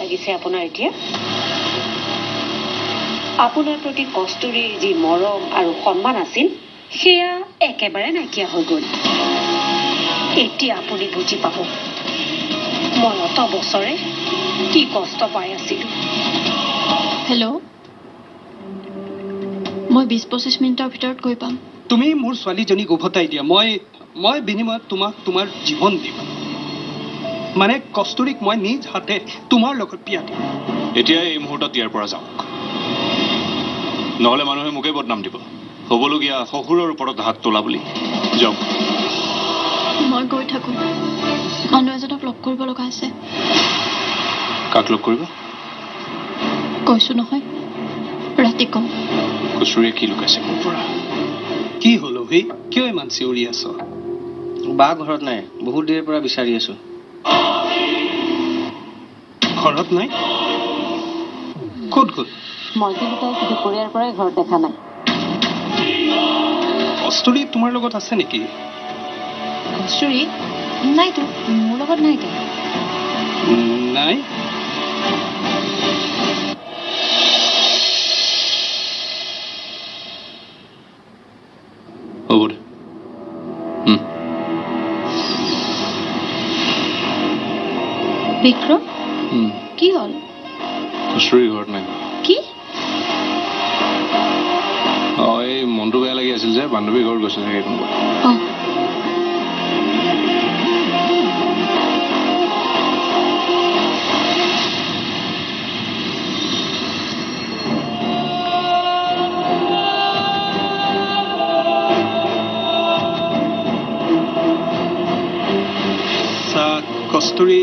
লাগিছে আপোনাৰ এতিয়া আপোনাৰ প্ৰতি কস্তুৰীৰ যি মৰম আৰু সন্মান আছিল সেয়া একেবাৰে নাইকিয়া হৈ গ'ল এতিয়া আপুনি বুজি পাব মই অত বছৰে কি কষ্ট পাই আছিলো হেল্ল' মই 20-25 মিনিটৰ ভিতৰত গৈ পাম তুমি মোৰ ছোৱালীজনীক উভতাই দিয়া মই বিনিময়ত তোমাক তোমাৰ জীৱন দিম মানে কস্তুৰীক মই নিজ হাতে তোমাৰ লগত বিয়া দিম এতিয়া এই মুহূৰ্তত ইয়াৰ পৰা যাওক নহলে মানুহে মোকে বদনাম দিব হ'বলগীয়া শহুৰৰ ওপৰত হাত তোলা বুলি যাওক মই গৈ থাকো মানুহ এজনক লগ কৰিব লগা আছে কাক লগ কৰিব কৈছো নহয় ৰাতি কম কস্তুৰীয়ে কি লুকাইছে মোৰ পৰা কি হ'ল অভি কিয় ইমান চিঞৰি আছ বা ঘৰত নাই বহুত দেৰিৰ পৰা বিচাৰি আছো ঘৰত নাই ক'ত গ'ল মই কিন্তু তাইক দুপৰীয়াৰ পৰাই ঘৰত দেখা নাই কস্তুৰী তোমাৰ লগত আছে নেকি কস্তুৰী নাইতো মোৰ লগত নাই তাই নাই হ'ব দে বিক্ৰম কি হ'ল কস্তুৰী ঘৰত নাই কি এই মনটো বেয়া লাগি আছিল যে বান্ধৱী ঘৰত গৈছে চাগে কোনোবা কস্তুৰী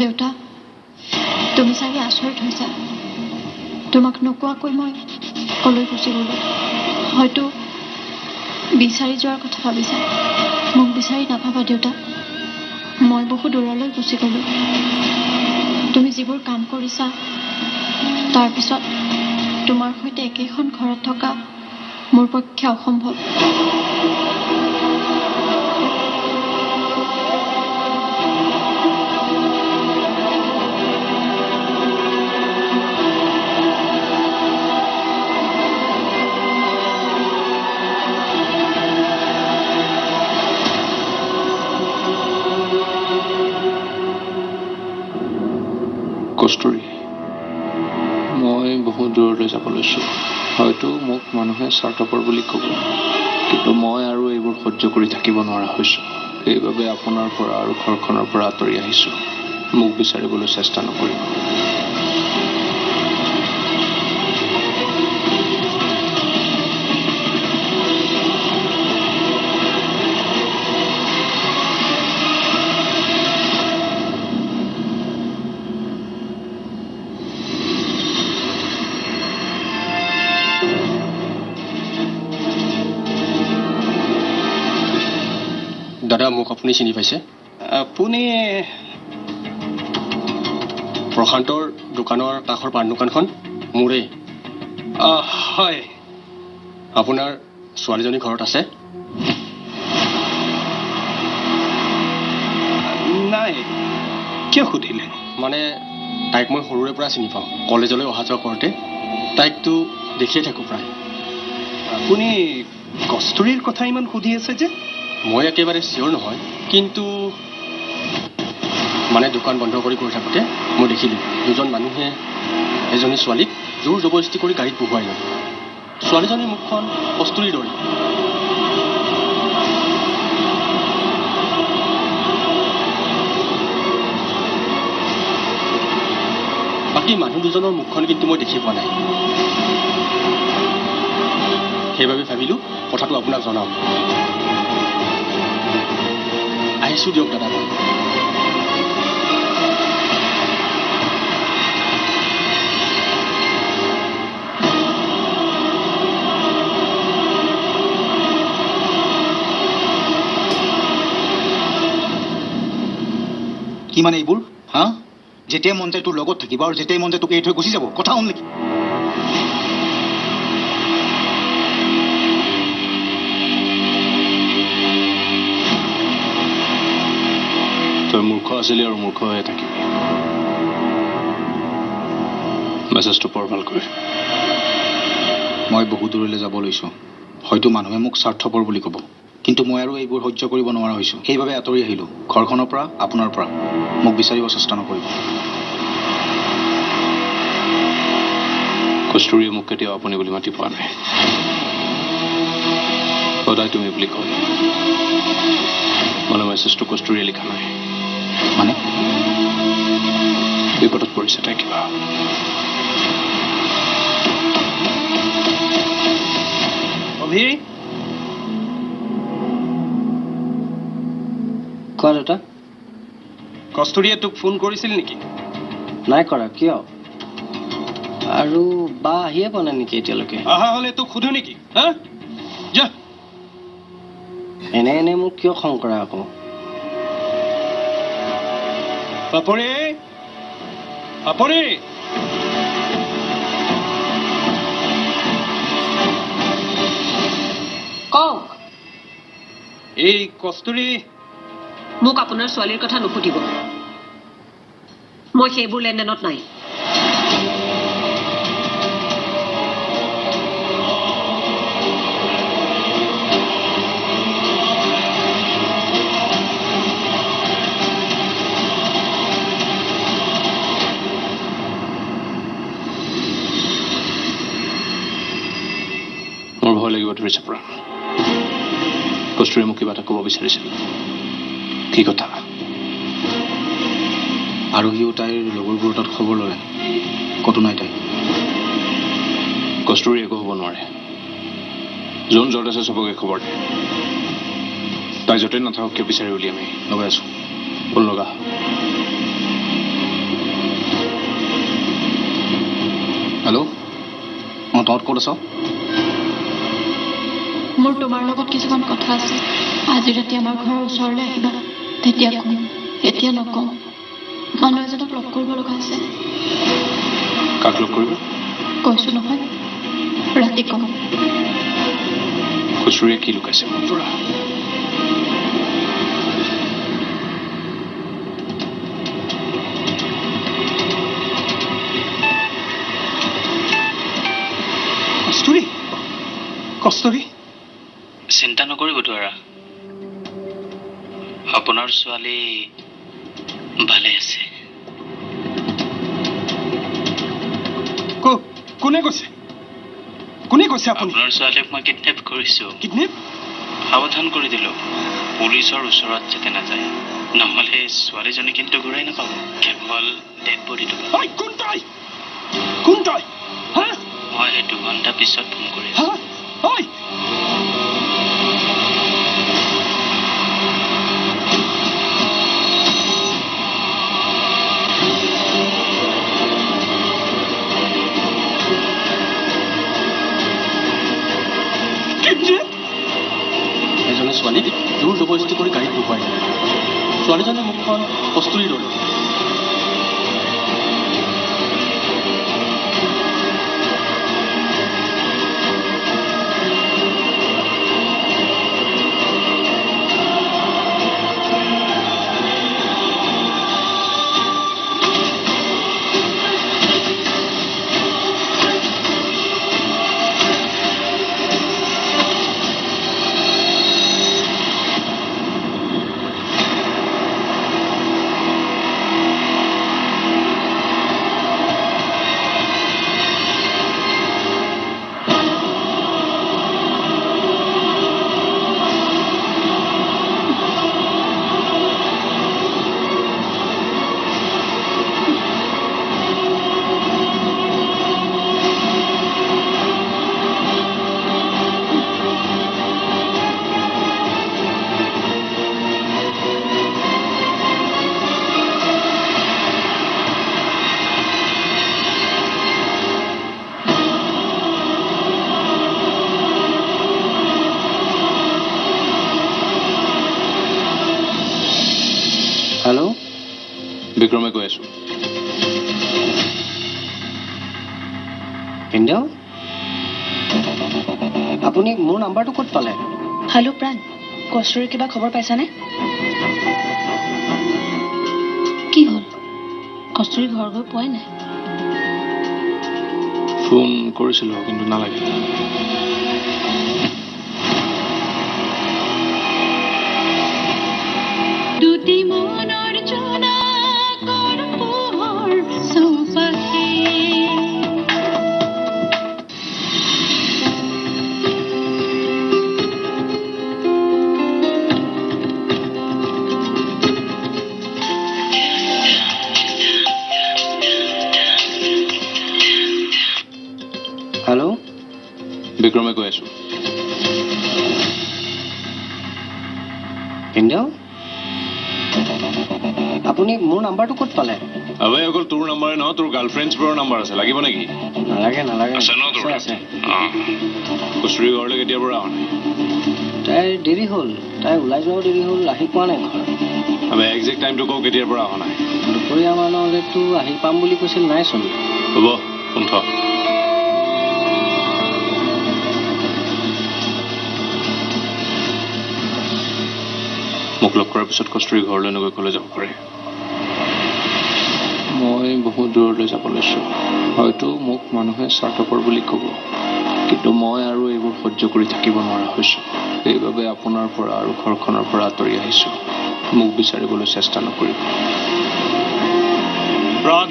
দেউতা তুমি চাগে আচৰিত হৈছা তোমাক নোকোৱাকৈ মই কলৈ গুচি গলো হয়তো বিচাৰি যোৱাৰ কথা ভাবিছা মোক বিচাৰি নাপাবা দেউতা মই বহু দূৰলৈ গুচি গলো তুমি যিবোৰ কাম কৰিছা তাৰপিছত তোমাৰ সৈতে একেখন ঘৰত থকা মোৰ পক্ষে অসম্ভৱ কস্তুৰী মই বহুত দূৰলৈ যাব লৈছোঁ হয়তো মোক মানুহে স্বাৰ্থপৰ বুলি ক'ব কিন্তু মই আৰু এইবোৰ সহ্য কৰি থাকিব নোৱাৰা হৈছোঁ সেইবাবে আপোনাৰ পৰা আৰু ঘৰখনৰ পৰা আঁতৰি আহিছোঁ মোক বিচাৰিবলৈ চেষ্টা নকৰিব দাদা মোক আপুনি চিনি পাইছে আপুনি প্ৰশান্তৰ দোকানৰ কাষৰ পাণ দোকানখন মোৰে হয় আপোনাৰ ছোৱালীজনী ঘৰত আছে নাই কিয় সুধিলে মানে তাইক মই সৰুৰে পৰা চিনি পাওঁ কলেজলৈ অহা যোৱা কৰোঁতে তাইকতো দেখিয়ে থাকোঁ প্ৰায় আপুনি কস্তুৰীৰ কথা ইমান সুধি আছে যে মই একেবাৰে চিয়ৰ নহয় কিন্তু মানে দোকান বন্ধ কৰি থাকোঁতে মই দেখিলোঁ দুজন মানুহে এজনী ছোৱালীক জোৰ জবৰদস্তি কৰি গাড়ীত বহুৱাই লয় ছোৱালীজনীৰ মুখখন কস্তুৰীৰ দৰে বাকী মানুহ দুজনৰ মুখখন কিন্তু মই দেখি পোৱা নাই সেইবাবে ভাবিলোঁ কথাটো আপোনাক জনাওঁ আহিছোঁ দিয়ক দাদা কি মানে এইবোৰ হা যেতিয়াই মন যায় তোৰ লগত থাকিব আৰু যেতিয়াই মন যায় তোক এৰি থৈ গুচি যাব কথা হ'ল নেকি তই মূৰ্খ আছিলি আৰু মূৰ্খ হৈ থাকিবি মেছেজটো পঢ় ভালকৈ মই বহু দূৰলৈ যাব লৈছোঁ হয়তো মানুহে মোক স্বাৰ্থপৰ বুলি ক'ব কিন্তু মই আৰু এইবোৰ সহ্য কৰিব নোৱাৰা হৈছোঁ সেইবাবে আঁতৰি আহিলোঁ ঘৰখনৰ পৰা আপোনাৰ পৰা মোক বিচাৰিব চেষ্টা নকৰিব কস্তুৰীয়ে মোক কেতিয়াও আপুনি বুলি মাতি পোৱা নাই সদায় তুমি বুলি কয় মানে মেছেজটো কস্তুৰীয়ে লিখা নাই মানে বিপদত পৰিছে তাই কিবা অভি কোৱা দেউতা কস্তুৰীয়ে তোক ফোন কৰিছিল নেকি নাই কৰা কিয় আৰু বা আহিয়ে পোৱা নাই নেকি এতিয়ালৈকে অহা হ'লে তোক সোধো নেকি হা যা এনে মোক কিয় খং কৰা আকৌ পাপৰি পাপৰি কওক এই কস্তুৰী মোক আপোনাৰ ছোৱালীৰ কথা নুসুধিব মই সেইবোৰ লেনদেনত নাই মোৰ ভয় লাগিব ধৰিছে প্ৰাণ কস্তুৰীয়ে মোক কিবা এটা ক'ব বিচাৰিছিল কি কথা আৰু সিও তাইৰ লগৰবোৰ তাত খবৰ ল'লে ক'তো নাই তাই কস্তুৰী একো হ'ব নোৱাৰে যোন য'ত আছে চবকে খবৰ দে তাই য'তে নাথাকক কিয় বিচাৰি উলিয়াম আমি লগাই আছোঁ ফোন লগা হেল্ল' অঁ তহঁত ক'ত আছ মোৰ তোমাৰ লগত কিছুমান কথা আছে আজি ৰাতি আমাৰ ঘৰৰ ওচৰলৈ আহিবা তেতিয়া ক'ম এতিয়া নকওঁ মানুহ এজনক লগ কৰিব লগা আছে কাক লগ কৰিব কৈছো নহয় ৰাতি ক'ম কস্তুৰীয়ে কি লুকাইছে মোৰ পৰা কস্তুৰী কস্তুৰী চিন্তা নকৰিব তোৰা আপোনাৰ ছোৱালী ভালে আছে কোনে কৈছে কোনে কৈছে আপুনি আপোনাৰ ছোৱালীক মই কিডনেপ কৰিছো কিডনেপ সাৱধান কৰি দিলো পুলিচৰ ওচৰত যাতে নাযায় নহ'লে ছোৱালীজনী কিন্তু ঘূৰাই নাপাব কেৱল ডেড বডিটো কোন তই হা মই 2 ঘণ্টা পিছত ফোন কৰিম হা ঐ এজনী ছোৱালীক জোৰ জবৰদস্তি কৰি গাড়ীত বহুৱাই নিলে ছোৱালীজনীৰ মুখখন কস্তুৰীৰ দৰে বিক্ৰমে কৈ আছোঁ। ভিনদেউ আপুনি মোৰ নাম্বাৰটো ক'ত পালে? হেল্ল' প্ৰাণ, কষ্টুৰিৰ কিবা খবৰ পাইছানে? কি হ'ল? কষ্টুৰি ঘৰ গৈ পোৱাই নাই? ফোন কৰিছিলোঁ কিন্তু নালাগে। হেল্ল' বিক্ৰমে কৈ আছোঁ। ভিনদেউ আপুনি মোৰ নাম্বাৰটো ক'ত পালে? আবে অকল তোৰ নাম্বাৰে নহয়, তোৰ গাৰ্লফ্ৰেণ্ডছবোৰৰ নাম্বাৰ আছে, লাগিব নেকি? নালাগে নালাগে আছে ন তোৰ? আছে। কষ্টুৰি ঘৰলৈ কেতিয়াৰ পৰা অহা নাই? তাইৰ দেৰি হ'ল, তাই ওলাই যোৱাও দেৰি হ'ল, আহি পোৱা নাই ঘৰ। আবে একজেক্ট টাইমটো কওঁ, কেতিয়াৰ পৰা অহা নাই? দুপৰীয়া মানলৈতো আহি পাম বুলি কৈছিল, নাইচোন। হ'ব ফোন থ। মোক লগ কৰাৰ পিছত কষ্টুৰি ঘৰলৈ নগৈ ক'লৈ যাব পাৰে। মই বহুত দূৰলৈ যাব লৈছোঁ। হয়তো মোক মানুহে স্বাৰ্থপৰ বুলি ক'ব, কিন্তু মই আৰু এইবোৰ সহ্য কৰি থাকিব নোৱাৰা হৈছোঁ। সেইবাবে আপোনাৰ পৰা আৰু ঘৰখনৰ পৰা আঁতৰি আহিছোঁ। মোক বিচাৰিবলৈ চেষ্টা নকৰিব। প্ৰাণ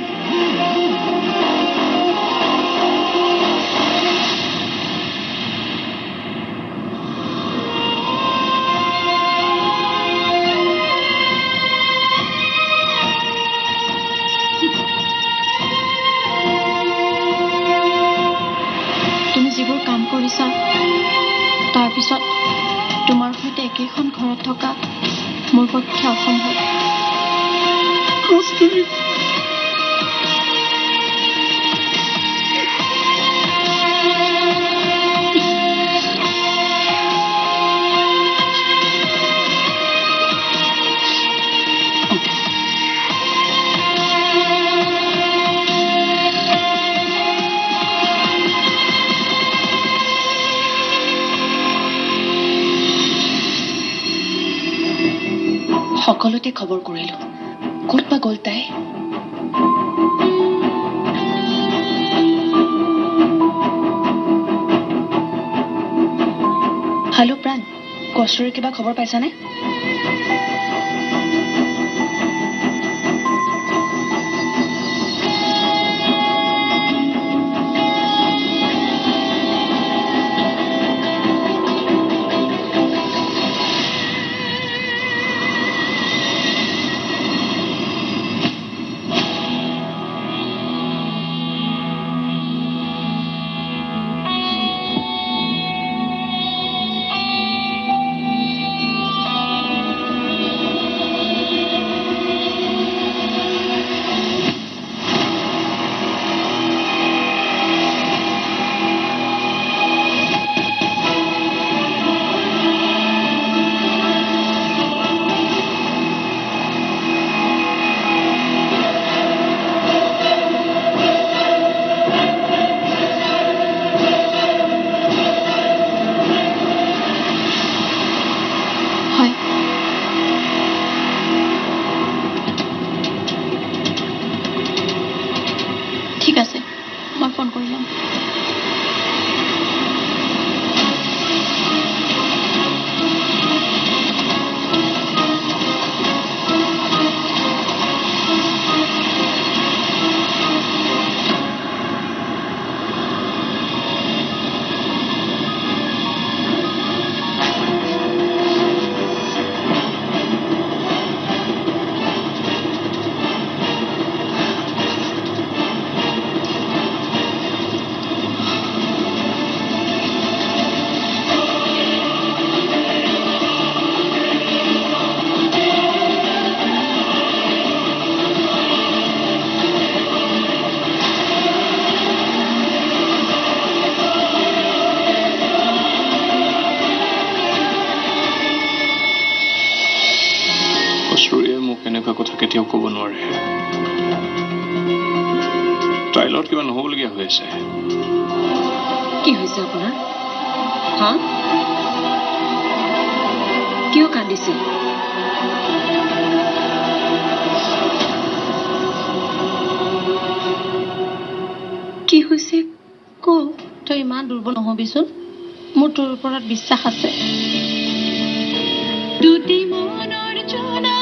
তুমি যিবোৰ কাম কৰিছা, তাৰপিছত তোমাৰ সৈতে একেখন ঘৰত থকা মোৰ পক্ষে অসম্ভৱ। কষ্টুৰি সকলোতে খবৰ কৰিলো, ক'ত বা গ'ল তাই? হেল্ল' প্ৰাণ, কষ্টুৰিৰ কিবা খবৰ পাইছানে? ঠিক আছে, মই ফোন কৰি ল'ম। কষ্টুৰিয়ে মোক এনেকুৱা কথা কেতিয়াও ক'ব নোৱাৰে। ট্ৰাইলত কিবা নহ'বলগীয়া হৈ আছে কি হৈছে আপোনাৰ হা কিয় কান্দিছে কি হৈছে কওক তই ইমান দুৰ্বল নহবিচোন মোৰ তোৰ ওপৰত বিশ্বাস আছে দুটি মনৰ জোনা